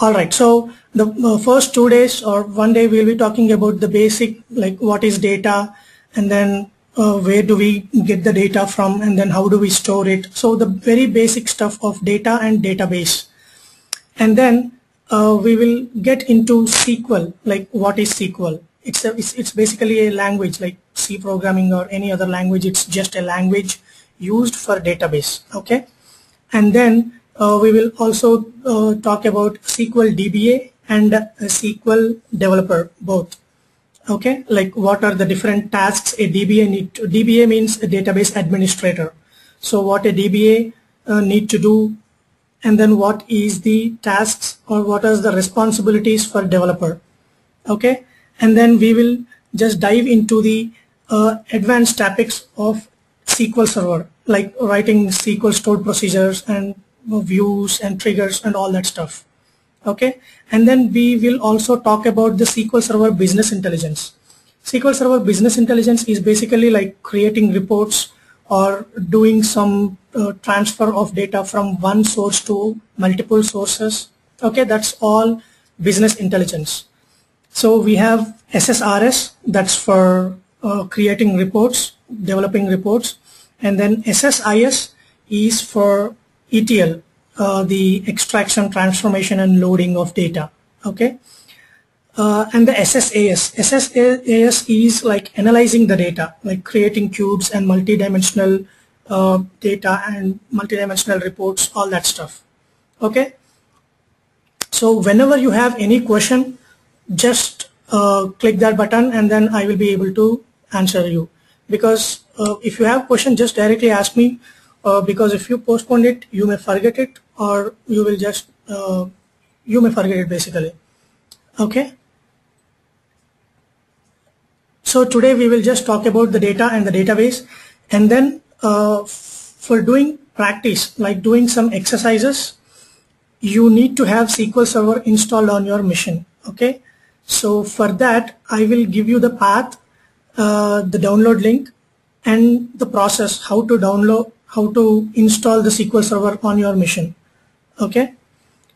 Alright, so the first 2 days or one day we'll be talking about the basic, like what is data, and then where do we get the data from, and then how do we store it. So the very basic stuff of data and database. And then we will get into SQL, like what is SQL. It's basically a language like C programming or any other language. It's just a language used for database. Okay, and then we will also talk about SQL DBA and SQL developer both. Okay, like what are the different tasks a DBA need to. DBA means a database administrator. So what a DBA need to do, and then what is the tasks or what are the responsibilities for developer. Okay, and then we will just dive into the advanced topics of SQL Server, like writing SQL stored procedures and views and triggers and all that stuff. Okay, and then we will also talk about the SQL Server Business Intelligence. SQL Server Business Intelligence is basically like creating reports or doing some transfer of data from one source to multiple sources. Okay, that's all business intelligence. So we have SSRS, that's for creating reports, developing reports, and then SSIS is for ETL, the extraction, transformation, and loading of data. Okay, and the SSAS is like analyzing the data, like creating cubes and multidimensional data and multidimensional reports, all that stuff. Okay, so whenever you have any question, just click that button and then I will be able to answer you. Because if you have question, just directly ask me, because if you postpone it, you may forget it, or you will just you may forget it basically. Okay, so today we will just talk about the data and the database, and then for doing practice, like doing some exercises, you need to have SQL Server installed on your machine. Okay, so for that I will give you the path, the download link, and the process how to download, how to install the SQL Server on your machine. Okay,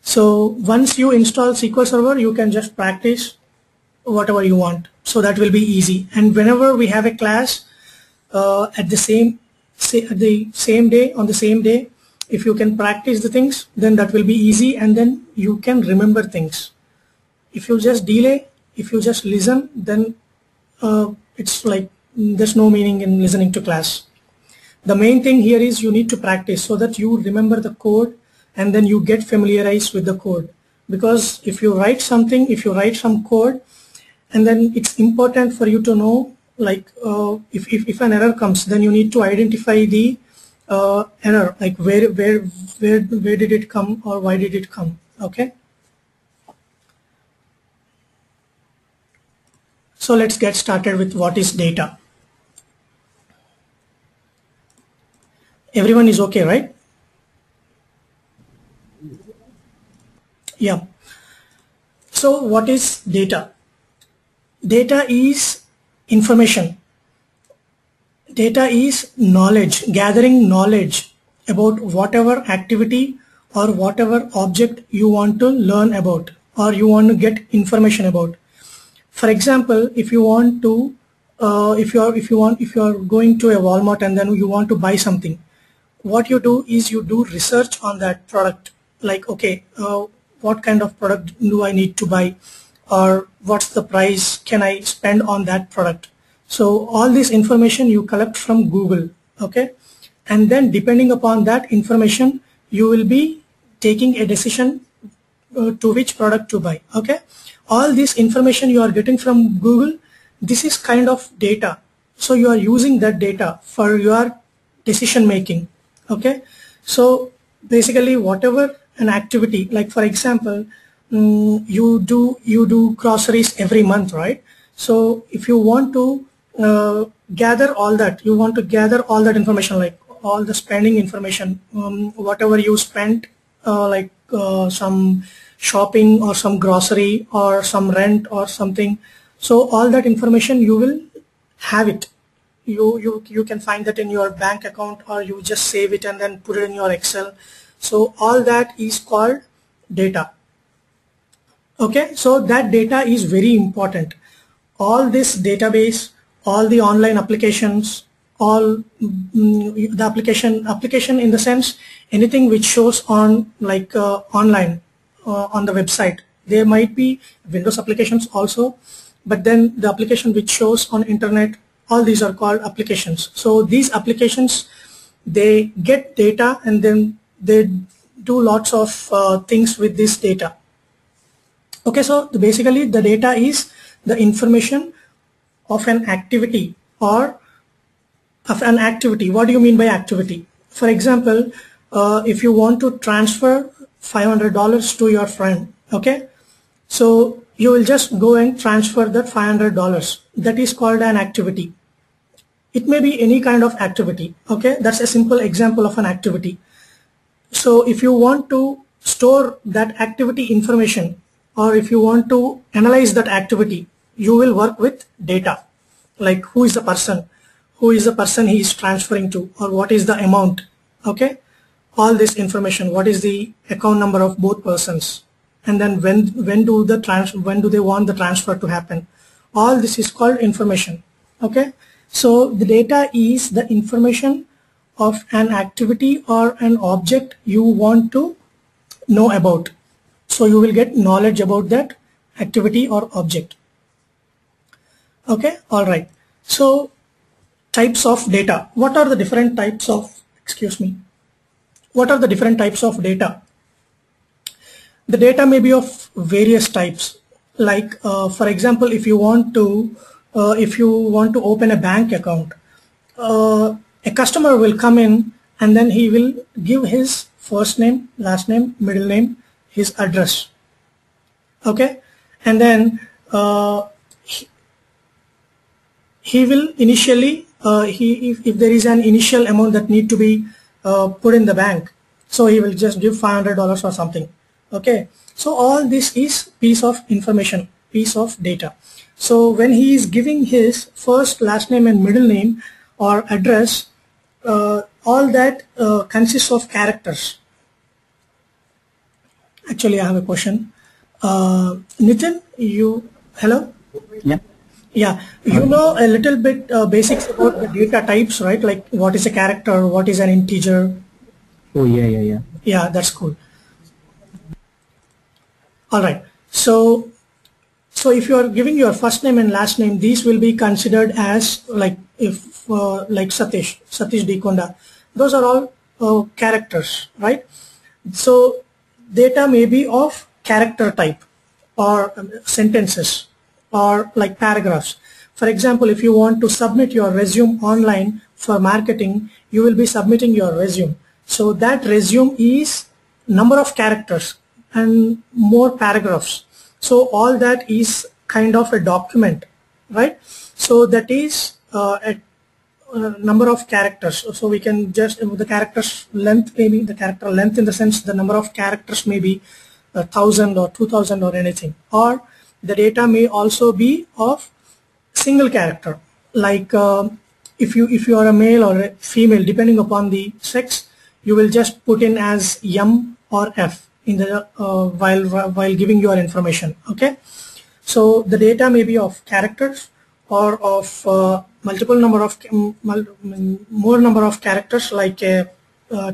so once you install SQL Server, you can just practice whatever you want, so that will be easy. And whenever we have a class at the same day, on the same day, if you can practice the things, then that will be easy, and then you can remember things. If you just delay, if you just listen, then it's like there's no meaning in listening to class. The main thing here is you need to practice so that you remember the code and then you get familiarized with the code. Because if you write something, if you write some code, and then it's important for you to know, like if an error comes, then you need to identify the error, like where did it come or why did it come. Okay, so let's get started with what is data. Everyone is okay, right? Yeah. So what is data? Data is information. Data is knowledge, gathering knowledge about whatever activity or whatever object you want to learn about or you want to get information about. For example, if you want to, if you are going to a Walmart and then you want to buy something, what you do is you do research on that product. Like, okay, what kind of product do I need to buy, or what's the price can I spend on that product. So all this information you collect from Google. Okay, and then depending upon that information, you will be taking a decision to which product to buy. Okay, all this information you are getting from Google, this is kind of data. So you are using that data for your decision making. Okay, so basically whatever an activity, like for example, you do groceries every month, right? So if you want to gather all that, you want to gather all that information, like all the spending information, whatever you spent, like some shopping or some grocery or some rent or something. So all that information you will have it. You can find that in your bank account, or you just save it and then put it in your Excel. So all that is called data. Okay, so that data is very important. All this database, all the online applications, all the application in the sense anything which shows on like online on the website. There might be Windows applications also, but then the application which shows on internet, all these are called applications. So these applications, they get data and then they do lots of things with this data. Okay, so basically the data is the information of an activity or of an activity. What do you mean by activity? For example, if you want to transfer $500 to your friend, okay, so you will just go and transfer that $500. That is called an activity. It may be any kind of activity. Okay, that's a simple example of an activity. So if you want to store that activity information, or if you want to analyze that activity, you will work with data, like who is the person he is transferring to, or what is the amount. Okay, all this information, what is the account number of both persons, and then when do they want the transfer to happen. All this is called information. Okay, so the data is the information of an activity or an object you want to know about. So you will get knowledge about that activity or object. Okay, all right. So types of data. What are the different types of, what are the different types of data? The data may be of various types. Like for example, if you want to open a bank account, a customer will come in and then he will give his first name, last name, middle name, his address. Okay, and then he will initially if there is an initial amount that need to be put in the bank, so he will just give $500 or something. Okay, so all this is piece of information, piece of data. So when he is giving his first, last name and middle name or address, all that consists of characters. Actually, I have a question. Nitin, hello? Yeah. Yeah, you know a little bit basics about the data types, right? Like what is a character, what is an integer? Oh, yeah. Yeah, that's cool. All right. So if you are giving your first name and last name, these will be considered as like like Satish Dekonda. Those are all characters, right? So data may be of character type or sentences or like paragraphs. For example, if you want to submit your resume online for marketing, you will be submitting your resume. So that resume is number of characters and more paragraphs. So all that is kind of a document, right? So that is a number of characters. So we can just the characters length, maybe the character length in the sense the number of characters may be 1,000 or 2,000 or anything. Or the data may also be of single character, like if you are a male or a female, depending upon the sex, you will just put in as M or F in the while giving your information. Okay, so the data may be of characters or of multiple number of more number of characters, like a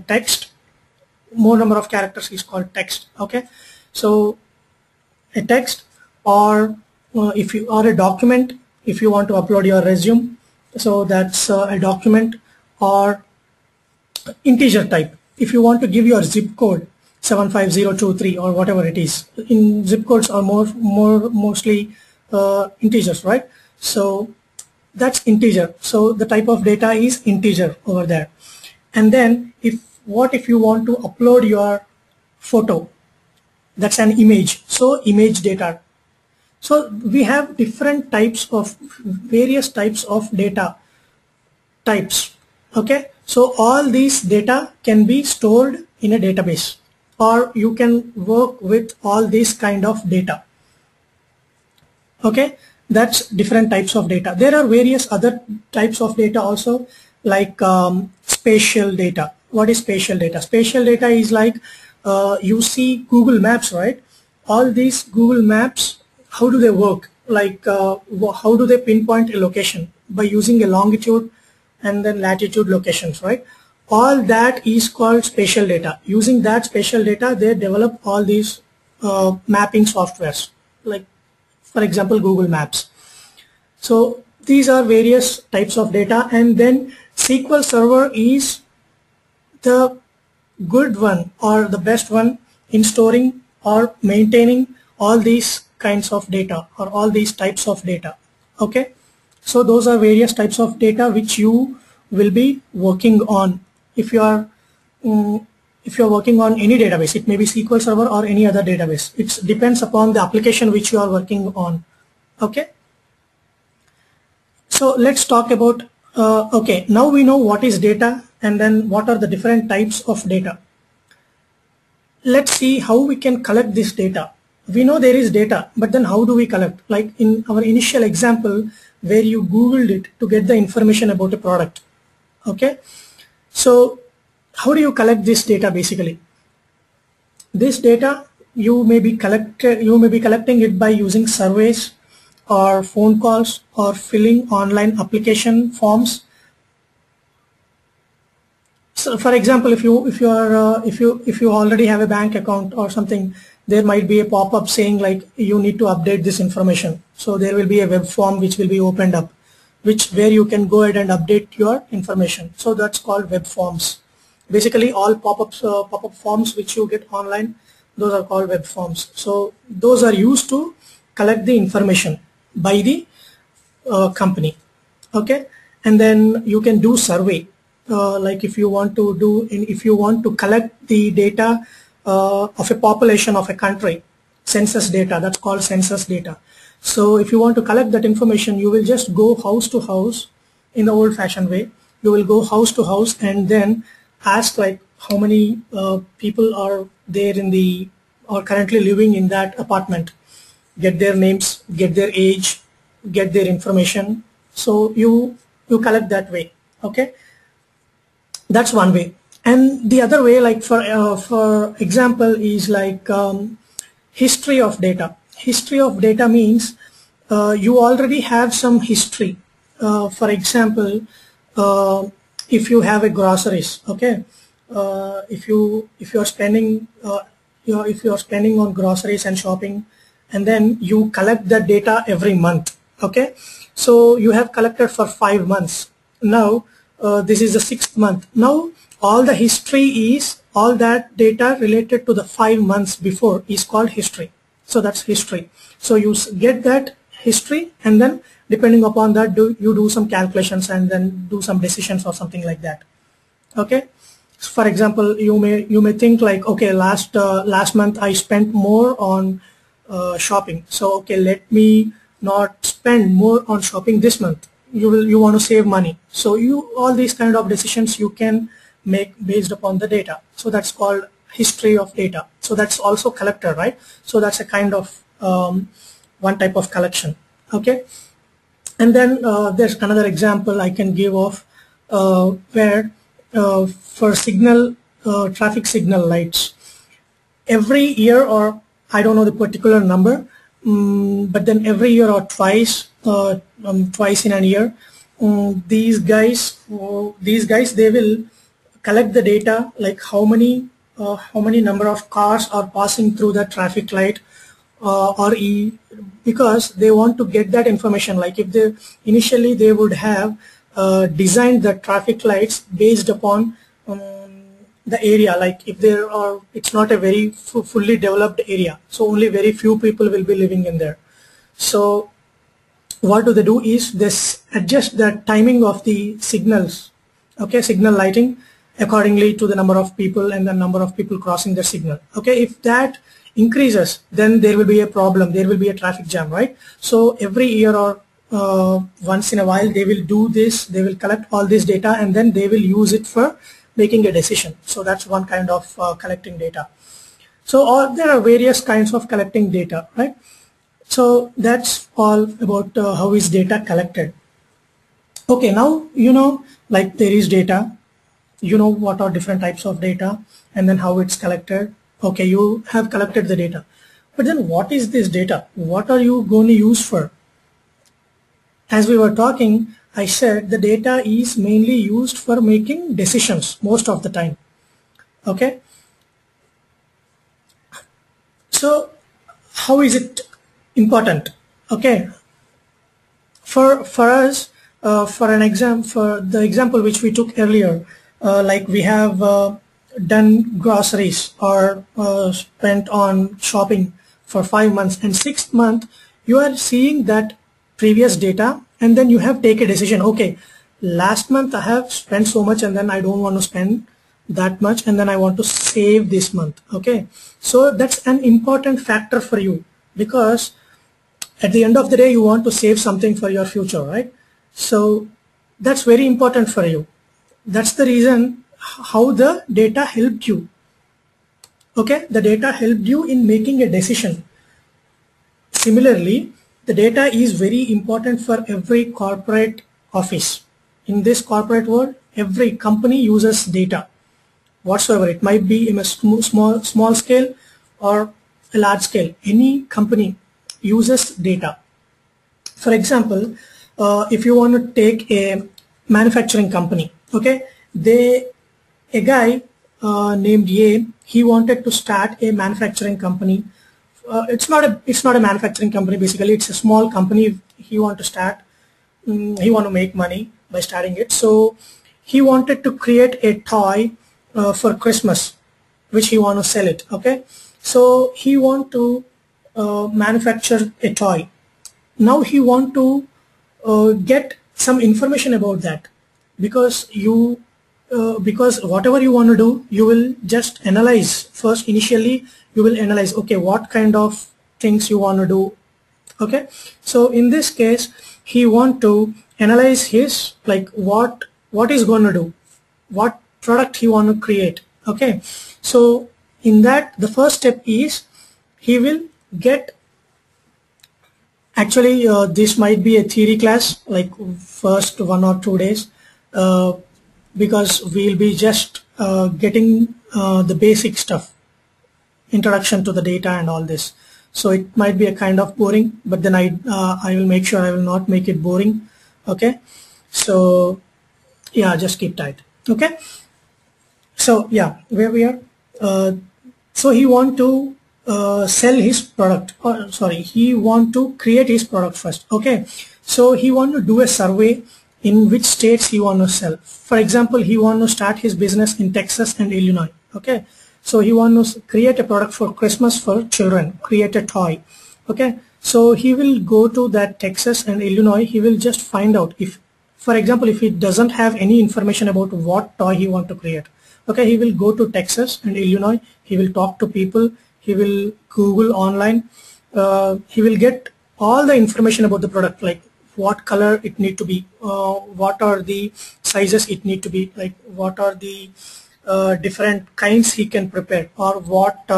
text. More number of characters is called text. Okay, so a text, or if you are a document, if you want to upload your resume, so that's a document. Or integer type, if you want to give your zip code 75023 or whatever it is. In zip codes are mostly integers, right? So that's integer. So the type of data is integer over there. And then if you want to upload your photo, that's an image, so image data. So we have different types of various types of data types. Okay, so all these data can be stored in a database, or you can work with all these kind of data. Okay, that's different types of data. There are various other types of data also, like spatial data. What is spatial data? Spatial data is like you see Google Maps, right? all these Google Maps, how do they work? Like how do they pinpoint a location? By using a longitude and then latitude locations, right? All that is called spatial data. Using that spatial data, they develop all these mapping softwares, like for example Google Maps. So these are various types of data, and then SQL Server is the good one or the best one in storing or maintaining all these kinds of data or all these types of data. Okay, so those are various types of data which you will be working on if you are working on any database. It may be SQL Server or any other database. It depends upon the application which you are working on. Okay, so let's talk about okay, now we know what is data and then what are the different types of data. Let's see how we can collect this data. We know there is data, but then how do we collect? Like in our initial example where you Googled it to get the information about a product. Okay, so how do you collect this data? Basically, this data you may be collecting it by using surveys or phone calls or filling online application forms. So for example, if you already have a bank account or something, there might be a pop-up saying like you need to update this information. So there will be a web form which will be opened up, where you can go ahead and update your information. So that's called web forms. Basically, all pop-up forms which you get online, those are called web forms. So those are used to collect the information by the company. Okay, and then you can do survey. Like if you want to collect the data of a population of a country, census data, that's called census data. So if you want to collect that information, you will just go house to house in the old-fashioned way. You will go house to house and then ask like how many people are there or currently living in that apartment. Get their names, get their age, get their information. So you collect that way. Okay, that's one way. And the other way, like for example, is like history of data. History of data means you already have some history. For example, if you have a groceries, okay, if you are spending if you are spending on groceries and shopping, and then you collect that data every month. Okay, so you have collected for 5 months. Now this is the 6th month. Now all the history is all that data related to the 5 months before is called history. So that's history. So you get that history, and then depending upon that you do some calculations and then do some decisions or something like that. Okay, so for example, you may think like, okay, last month I spent more on shopping, so okay, let me not spend more on shopping this month. You want to save money, so all these kind of decisions you can make based upon the data. So that's called history of data. So that's also collector, right? So that's a kind of one type of collection. Okay, and then there's another example I can give of where for traffic signal lights, every year, or I don't know the particular number, but then every year or twice in a year, these guys they will collect the data, like how many number of cars are passing through the traffic light, because they want to get that information. Like if initially they would have designed the traffic lights based upon the area, like if it's not a very fully developed area, so only very few people will be living in there. So what do they do is this adjust the timing of the signals, okay, signal lighting, accordingly to the number of people and the number of people crossing the signal. Okay, if that increases, then there will be a problem, there will be a traffic jam, right? So every year or once in a while they will do this, they will collect all this data and then they will use it for making a decision. So that's one kind of collecting data. So there are various kinds of collecting data, right? So that's all about how is data collected. Okay, now like there is data, what are different types of data and then how it's collected. Okay, you have collected the data. But then what is this data? What are you going to use for? As we were talking, I said the data is mainly used for making decisions most of the time. Okay. So how is it important? Okay. For us, for the example which we took earlier, like we have done groceries or spent on shopping for 5 months, and 6th month you are seeing that previous data, and then you have take a decision. Okay, last month I have spent so much, and then I don't want to spend that much, and then I want to save this month. Okay, so that's an important factor for you, because at the end of the day you want to save something for your future, right? So that's very important for you. That's the reason how the data helped you. Okay, the data helped you in making a decision. Similarly, the data is very important for every corporate office. In this corporate world, every company uses data whatsoever. It might be in a small scale or a large scale. Any company uses data. For example, if you want to take a manufacturing company, okay, a guy named A, he wanted to start a manufacturing company. It's not a manufacturing company. Basically, it's a small company. He want to start. He want to make money by starting it. So he wanted to create a toy for Christmas, which he want to sell it. Okay, so he want to manufacture a toy. Now he want to get some information about that, because because whatever you want to do, you will just analyze first. Initially you will analyze, okay, what kind of things you want to do. Okay, so in this case he want to analyze his, like, what he's going to do, what product he want to create. Okay, so in that, the first step is he will get, actually this might be a theory class, like first 1 or 2 days, because we'll be just getting the basic stuff, introduction to the data and all this. So it might be a kind of boring, but then I will make sure I will not make it boring. Okay, so yeah, just keep tight. Okay, so yeah, where we are, so he want to sell his product, or sorry, he want to create his product first. Okay, so he want to do a survey in which states he want to sell. For example, he want to start his business in Texas and Illinois. Okay, so he want to create a product for Christmas for children, create a toy. Okay, so he will go to that Texas and Illinois. He will just find out, if, for example, if he doesn't have any information about what toy he want to create. Okay, he will go to Texas and Illinois. He will talk to people. He will Google online. He will get all the information about the product, like what color it need to be, what are the sizes it need to be, like what are the different kinds he can prepare, or what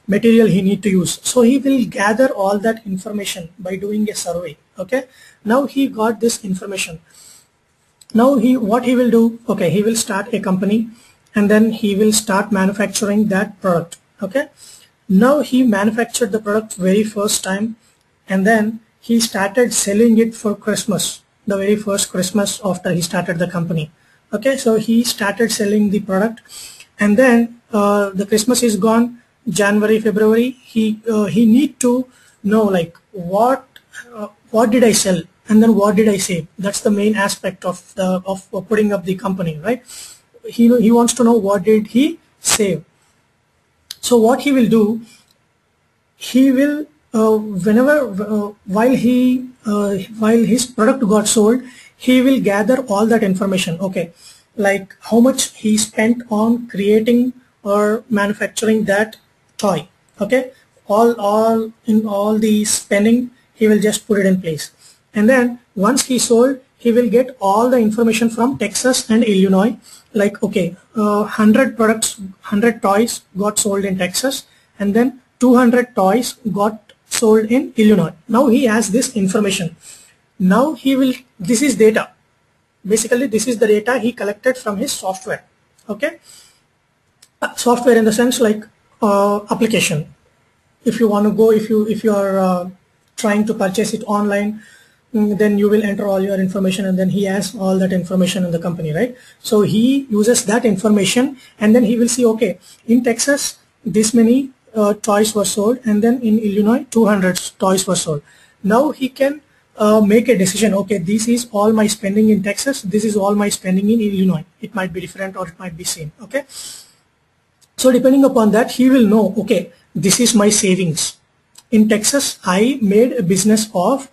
material he need to use. So he will gather all that information by doing a survey. Okay, now he got this information. Now what he will do, okay, he will start a company, and then he will start manufacturing that product. Okay, now he manufactured the product very first time, and then he started selling it for Christmas, the very first Christmas after he started the company. Okay, so he started selling the product, and then the Christmas is gone. January, February, he need to know, like, what did I sell, and then what did I save. That's the main aspect of putting up the company, right? He wants to know what did he save. So what he will do, he will while his product got sold, he will gather all that information. Okay, like how much he spent on creating or manufacturing that toy. Okay, all the spending, he will just put it in place, and then once he sold, he will get all the information from Texas and Illinois, like, okay, 100 toys got sold in Texas, and then 200 toys got sold in Illinois. Now he has this information. Now this is data. Basically, this is the data he collected from his software. Okay, software in the sense like application. if you want to go, if you are trying to purchase it online, then you will enter all your information, and then he has all that information in the company, right? So he uses that information, and then he will see, okay, in Texas this many toys were sold, and then in Illinois 200 toys were sold. Now he can make a decision, okay, this is all my spending in Texas, this is all my spending in Illinois. It might be different or it might be same. Okay, so depending upon that, he will know, okay, this is my savings. In Texas I made a business of,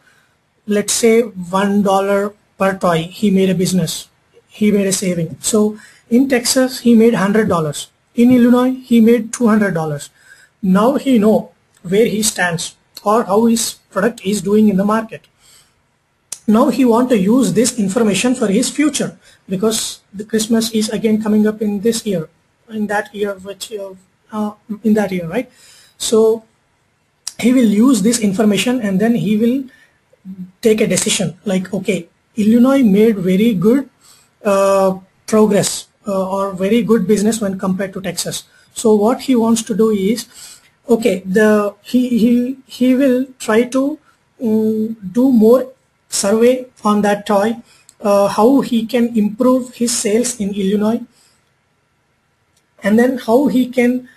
let's say, $1 per toy. He made a business, he made a saving. So in Texas he made $100, in Illinois he made $200. Now he know where he stands or how his product is doing in the market. Now he want to use this information for his future, because the Christmas is again coming up in this year, in that year, which in that year, right? So he will use this information, and then he will take a decision like, okay, Illinois made very good progress or very good business when compared to Texas. So what he wants to do is, okay, he will try to do more survey on that toy, how he can improve his sales in Illinois, and then how he can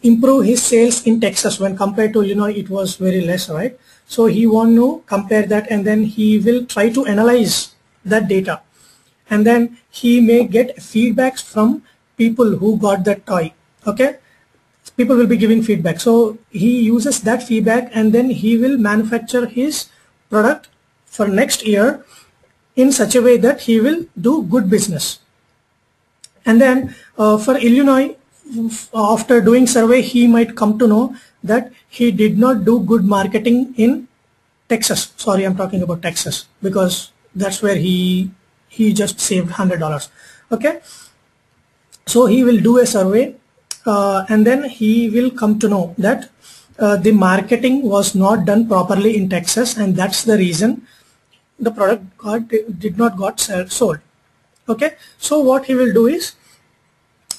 improve his sales in Texas. When compared to Illinois, it was very less, right? So he want to compare that, and then he will try to analyze that data, and then he may get feedbacks from people who got that toy. Okay, people will be giving feedback, so he uses that feedback, and then he will manufacture his product for next year in such a way that he will do good business. And then for Illinois, after doing survey, he might come to know that he did not do good marketing in Texas. Sorry, I'm talking about Texas because that's where he just saved $100. Okay, so he will do a survey, and then he will come to know that the marketing was not done properly in Texas, and that's the reason the product did not got sold. Okay, so what he will do is,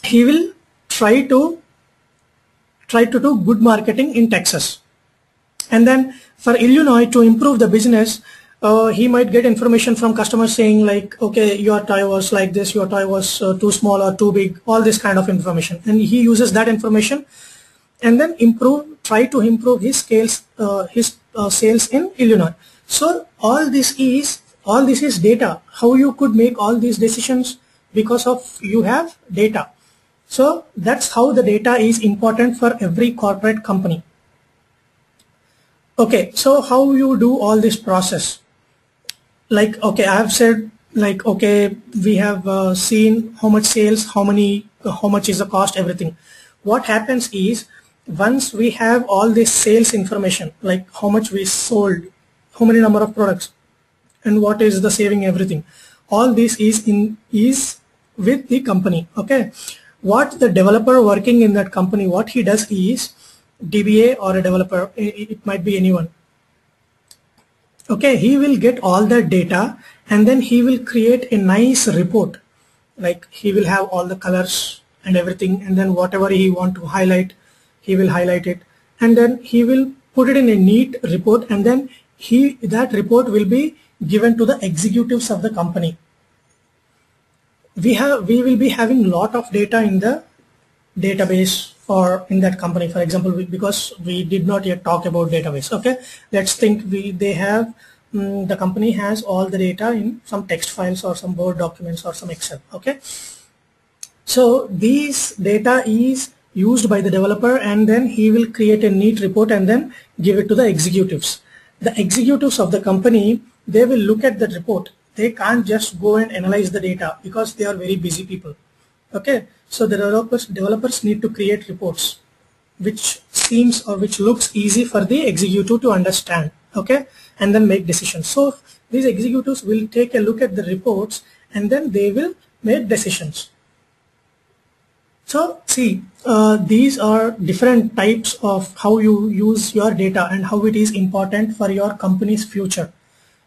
he will try to do good marketing in Texas, and then for Illinois, to improve the business, he might get information from customers saying like, okay, your toy was like this, your toy was too small or too big, all this kind of information, and he uses that information and then try to improve his sales in Illinois. So all this is data. How you could make all these decisions? Because of you have data. So that's how the data is important for every corporate company. Okay, so how you do all this process? Like, okay, I have said like, okay, we have seen how much sales, how much is the cost, everything. What happens is, once we have all this sales information, like how much we sold, how many number of products, and what is the saving, everything, all this is with the company. Okay, what the developer working in that company, what he does is, DBA or a developer, it might be anyone. Okay, he will get all that data, and then he will create a nice report. Like he will have all the colors and everything, and then whatever he want to highlight, he will highlight it, and then he will put it in a neat report, and then that report will be given to the executives of the company. We will be having lot of data in the database or in that company. For example, because we did not yet talk about database. Okay, let's think the company has all the data in some text files or some Word documents or some Excel. Okay, so these data is used by the developer, and then he will create a neat report and then give it to the executives. The executives of the company, they will look at the report. They can't just go and analyze the data because they are very busy people. Okay, so the developers need to create reports which seems or which looks easy for the executive to understand. Okay, and then make decisions. So these executives will take a look at the reports, and then they will make decisions. So see, these are different types of how you use your data and how it is important for your company's future.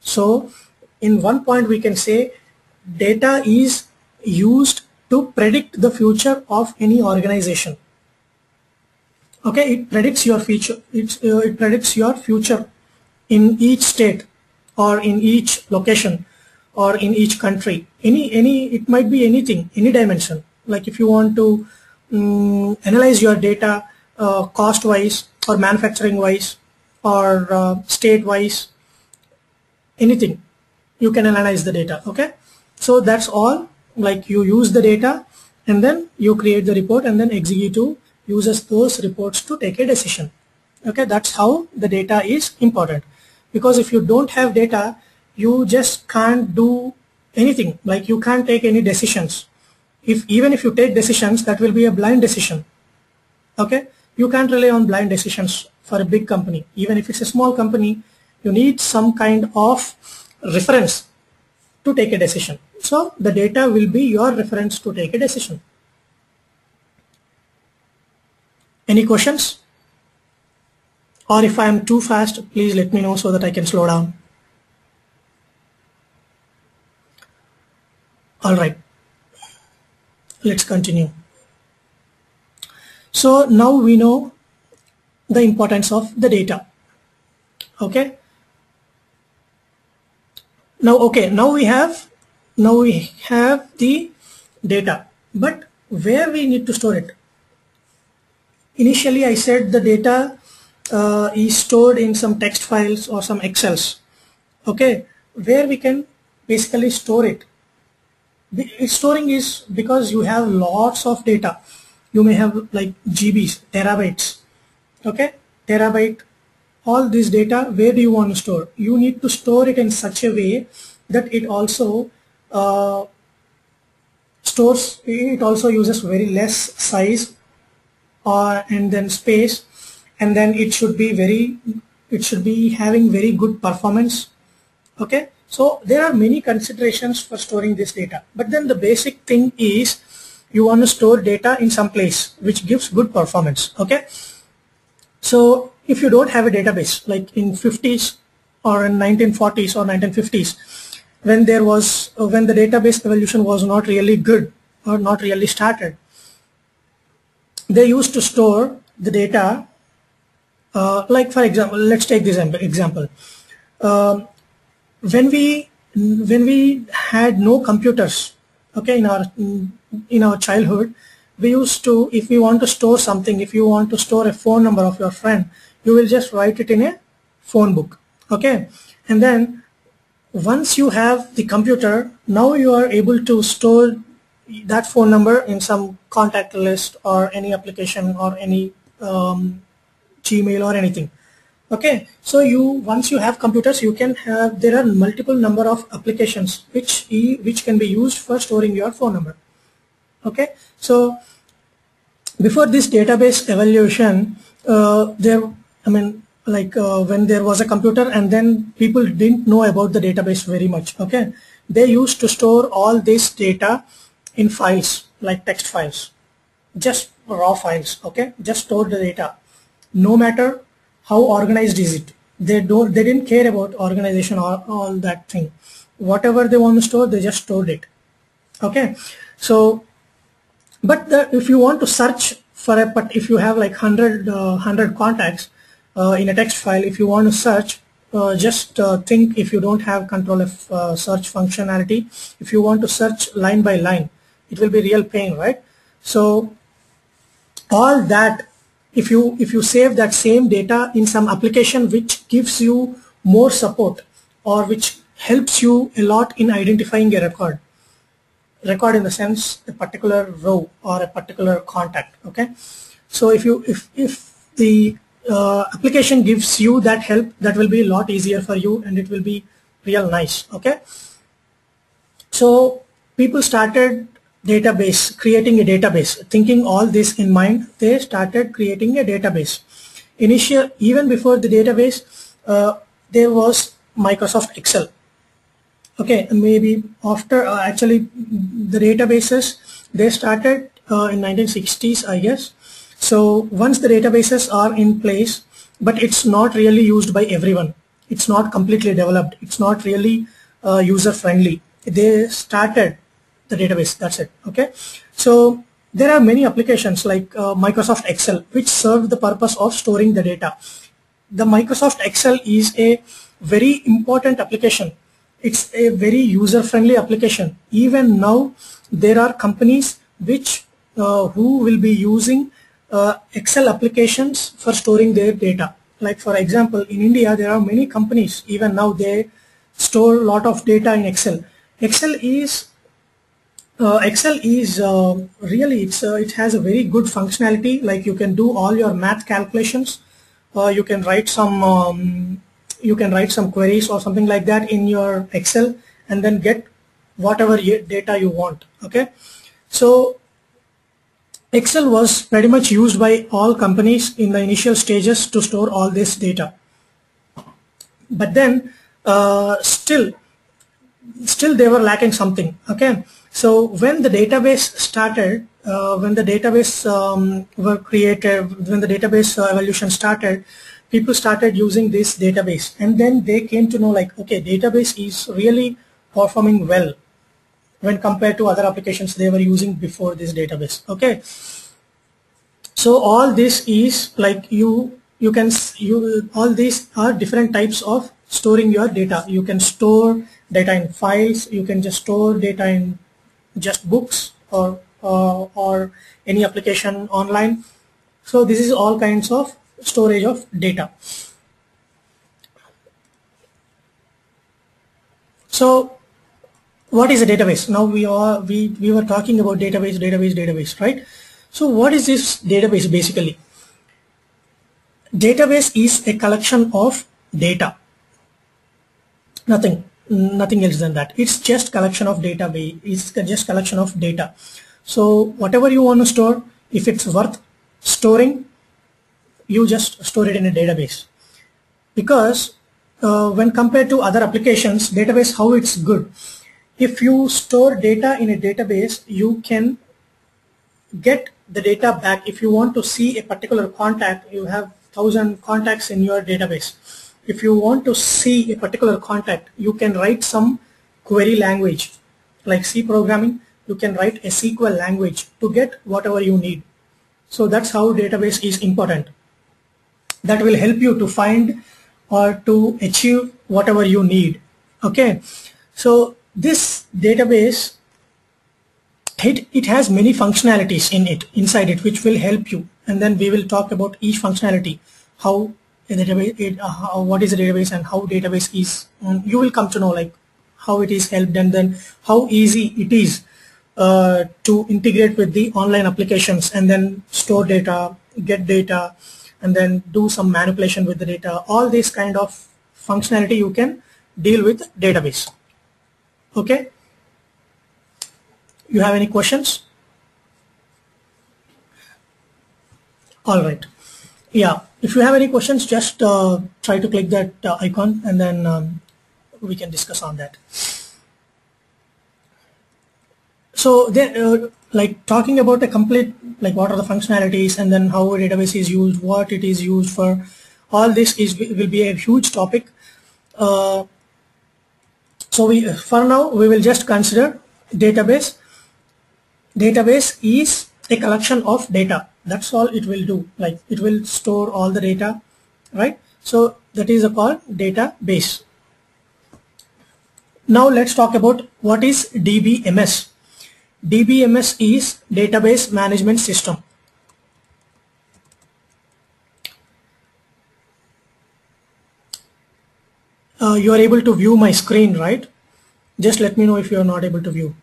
So in one point we can say data is used to predict the future of any organization. Okay, it predicts your future. It predicts your future in each state or in each location or in each country. Any it might be anything, any dimension. Like if you want to analyze your data cost wise or manufacturing wise or state wise, anything, you can analyze the data. Okay, so that's all. Like you use the data and then you create the report, and then executive uses those reports to take a decision. Okay, that's how the data is important, because if you don't have data, you just can't do anything. Like you can't take any decisions. Even if you take decisions, that will be a blind decision. Okay, you can't rely on blind decisions for a big company. Even if it's a small company, you need some kind of reference to take a decision. So the data will be your reference to take a decision. Any questions? Or if I am too fast, please let me know so that I can slow down. All right, let's continue. So now we know the importance of the data. Okay. Now we have the data, but where we need to store it? Initially I said the data is stored in some text files or some Excels. Okay, where we can basically store it. Storing is because you have lots of data. You may have like GBs, terabytes. Okay, terabyte, all this data, where do you want to store? You need to store it in such a way that it also uses very less size and then space, and then it should be having very good performance. Okay, so there are many considerations for storing this data, but then the basic thing is you want to store data in some place which gives good performance. Okay, so if you don't have a database, like in 50s or in 1940s or 1950s, when the database evolution was not really good or not really started, they used to store the data like, for example, let's take this example. When we had no computers, okay, in our childhood, we used to, if we want to store something, if you want to store a phone number of your friend, you will just write it in a phone book. Okay, and then once you have the computer, now you are able to store that phone number in some contact list or any application or any Gmail or anything. Okay, so once you have computers, you can have, there are multiple number of applications which can be used for storing your phone number. Okay, so before this database evolution, when there was a computer and then people didn't know about the database very much. Okay, they used to store all this data in files, like text files, just raw files. Okay, just store the data, no matter how organized is it. They didn't care about organization or all that thing. Whatever they want to store, they just stored it. Okay, so but if you want to search for if you have like 100 contacts in a text file, if you want to search, just think, if you don't have control of search functionality, if you want to search line by line, it will be real pain, right? So all that, if you save that same data in some application which gives you more support or which helps you a lot in identifying a record in the sense a particular row or a particular contact. Okay, so if the application gives you that help, that will be a lot easier for you and it will be real nice. Okay, so people started creating a database, thinking all this in mind. They started creating a database. Even before the database, there was Microsoft Excel. Okay, maybe after actually the databases, they started in 1960s, I guess. So once the databases are in place, but it's not really used by everyone, it's not completely developed, it's not really user friendly, they started the database, that's it. Okay, so There are many applications like Microsoft Excel, which serve the purpose of storing the data. The Microsoft Excel is a very important application. It's a very user-friendly application. Even now, there are companies which who will be using Excel applications for storing their data. Like for example, in India, there are many companies, even now they store a lot of data in Excel. Excel is really it has a very good functionality. Like you can do all your math calculations. You can write some queries or something like that in your Excel, and then get whatever data you want. Okay, so Excel was pretty much used by all companies in the initial stages to store all this data. But then still they were lacking something. Okay, so when the database started, when the database were created, when the database evolution started, people started using this database, and then they came to know like, okay, database is really performing well when compared to other applications they were using before this database. Okay, so all this is like all these are different types of storing your data. You can store data in files, you can just store data in just books or any application online. So this is all kinds of storage of data. So what is a database? Now we were talking about database, right? So what is this database basically? Database is a collection of data. Nothing else than that. It's just collection of database. It's just collection of data. So whatever you want to store, if it's worth storing, you just store it in a database. Because when compared to other applications, database, how it's good. If you store data in a database, you can get the data back. If you want to see a particular contact, you have 1,000 contacts in your database. If you want to see a particular contact, you can write some query language like C programming. You can write a SQL language to get whatever you need. So that's how database is important. That will help you to find or to achieve whatever you need. Okay, so this database, it has many functionalities inside it, which will help you, and then we will talk about each functionality, how a database, what is a database and how database is. You will come to know like how it is helped, and then how easy it is to integrate with the online applications and then store data, get data, and then do some manipulation with the data. All this kind of functionality you can deal with database. Okay, you have any questions? All right, yeah, if you have any questions, just try to click that icon, and then we can discuss on that. So then like talking about a complete, like what are the functionalities, and then how a database is used, what it is used for, all this will be a huge topic. So for now we will just consider database. Database is a collection of data. That's all it will do. Like it will store all the data, right? So that is called database. Now let's talk about what is DBMS. DBMS is Database Management System. You are able to view my screen, right? Just let me know if you are not able to view.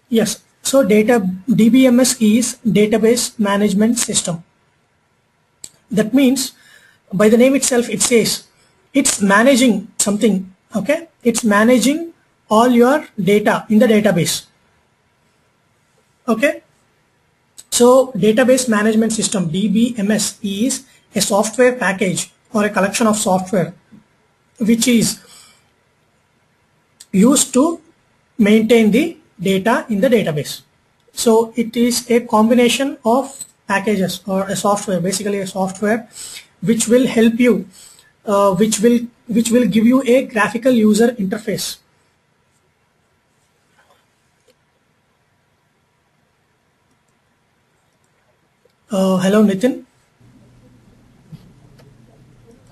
Yes, so DBMS is Database Management System. That means by the name itself it says it's managing something. Okay, it's managing all your data in the database. Okay, so Database Management System, DBMS, is a software package or a collection of software which is used to maintain the data in the database. So it is a combination of packages or a software, basically a software which will help you which will give you a graphical user interface. Hello, Nitin.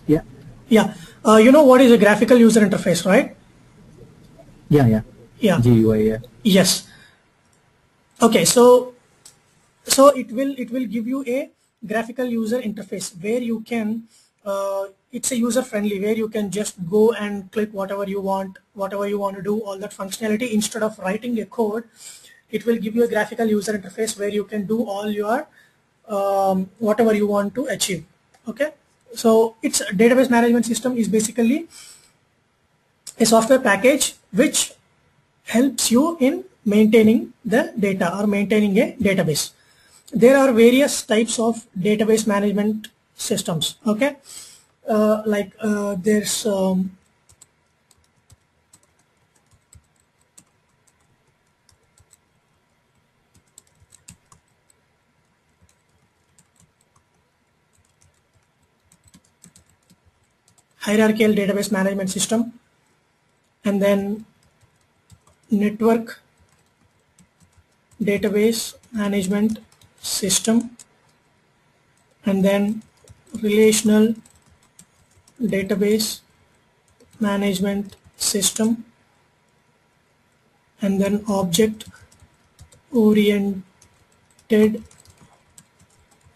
Yeah. Yeah. You know what is a graphical user interface, right? Yeah. Yeah. GUI. Yeah. Yes. Okay. So it will give you a graphical user interface where you can it's a user friendly, where you can just go and click whatever you want to do, all that functionality. Instead of writing a code, it will give you a graphical user interface where you can do all your whatever you want to achieve. Okay, so its database management system is basically a software package which helps you in maintaining the data or maintaining a database. There are various types of database management systems. Okay, there's hierarchical database management system, and then network database management system, and then relational database management system, and then object oriented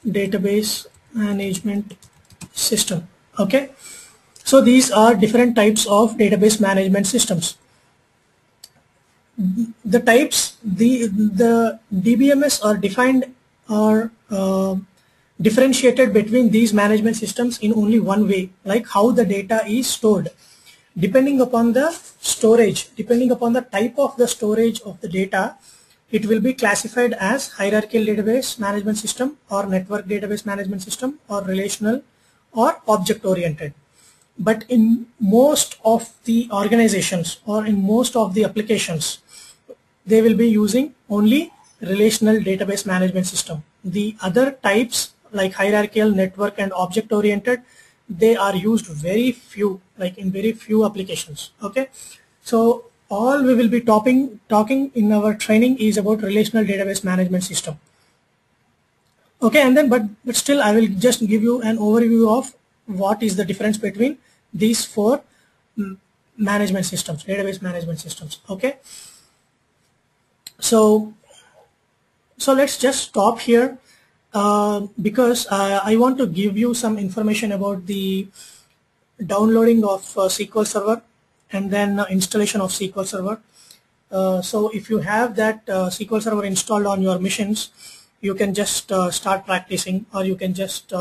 database management system. Okay, so these are different types of database management systems. The types, the DBMS are defined or differentiated between these management systems in only one way, like how the data is stored. Depending upon the storage, depending upon the type of the storage of the data, it will be classified as hierarchical database management system, or network database management system, or relational, or object oriented. But in most of the organizations or in most of the applications, they will be using only relational database management system. The other types like hierarchical, network, and object oriented, they are used very few, like in very few applications. Okay, so all we will be talking in our training is about relational database management system. Okay, and then but still I will just give you an overview of what is the difference between these four management systems, database management systems. Okay, so let's just stop here because I want to give you some information about the downloading of SQL Server and then installation of SQL Server. So if you have that SQL Server installed on your machines, you can just start practicing, or you can just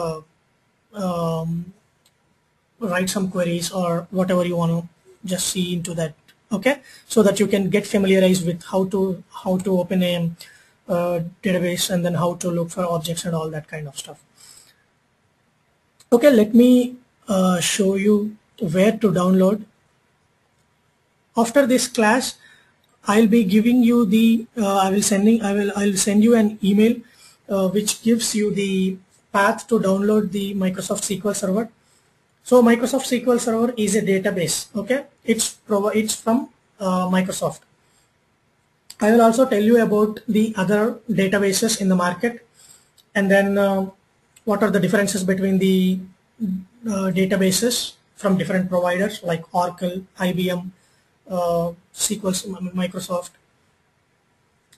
write some queries or whatever you want to just see into that. Okay, so that you can get familiarized with how to open a database, and then how to look for objects and all that kind of stuff. Okay, let me show you where to download. After this class, I'll be giving you the I'll send you an email which gives you the path to download the Microsoft SQL Server. So Microsoft SQL Server is a database. Okay, it's from Microsoft. I will also tell you about the other databases in the market, and then what are the differences between the databases from different providers like Oracle, IBM, SQL, Microsoft.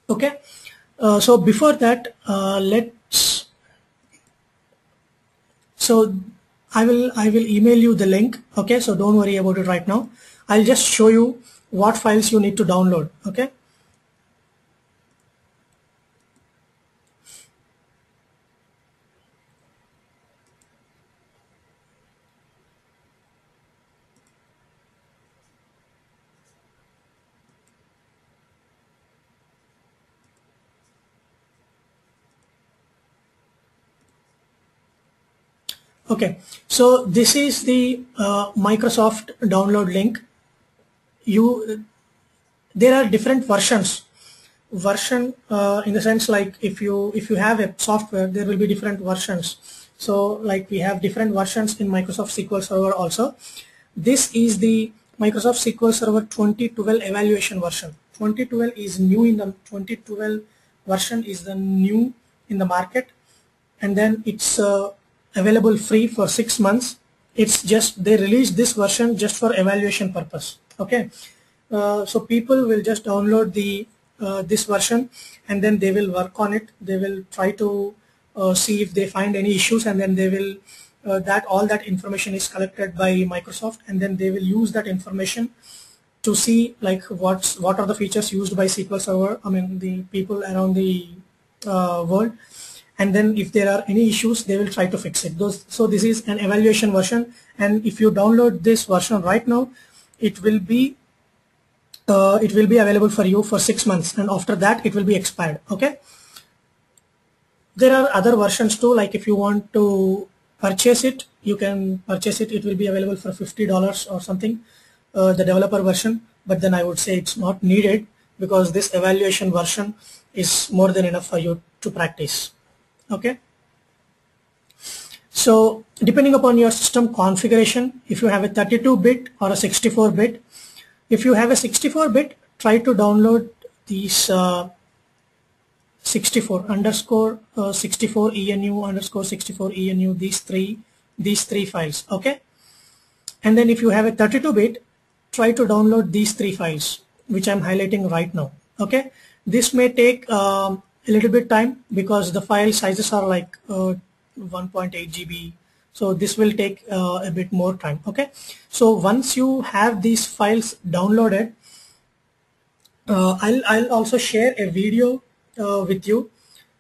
Okay, so before that, I will email you the link. Okay, so don't worry about it right now. I'll just show you what files you need to download. Okay. Okay, so this is the Microsoft download link. There are different versions. Version in the sense, like if you have a software, there will be different versions. So like we have different versions in Microsoft SQL Server also. This is the Microsoft SQL Server 2012 evaluation version. 2012 is new in the 2012 version is the new in the market, and then it's available free for 6 months. It's just they released this version just for evaluation purpose. Okay, so people will just download the this version, and then they will work on it. They will try to see if they find any issues, and then they will that all that information is collected by Microsoft, and then they will use that information to see like what are the features used by SQL Server, I mean the people around the world, and then if there are any issues they will try to fix it. So this is an evaluation version, and if you download this version right now, it will be available for you for 6 months, and after that it will be expired. Okay, there are other versions too, like if you want to purchase it, you can purchase it. It will be available for $50 or something, the developer version, but then I would say it's not needed because this evaluation version is more than enough for you to practice. Okay, so depending upon your system configuration, if you have a 32-bit or a 64-bit, if you have a 64-bit, try to download these 64 underscore 64 ENU underscore 64 ENU, these three files. Okay, and then if you have a 32-bit, try to download these 3 files which I'm highlighting right now. Okay, this may take a little bit time because the file sizes are like 1.8 GB, so this will take a bit more time. Okay, so once you have these files downloaded, I'll also share a video with you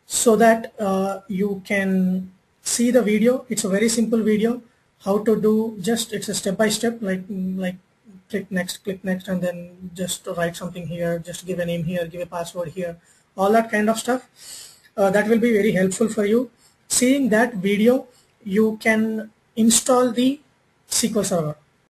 so that you can see the video. It's a very simple video how to do, just it's a step by step, like click next, and then just write something here, just give a name here, give a password here, all that kind of stuff. That will be very helpful for you. Seeing that video, you can install the SQL Server.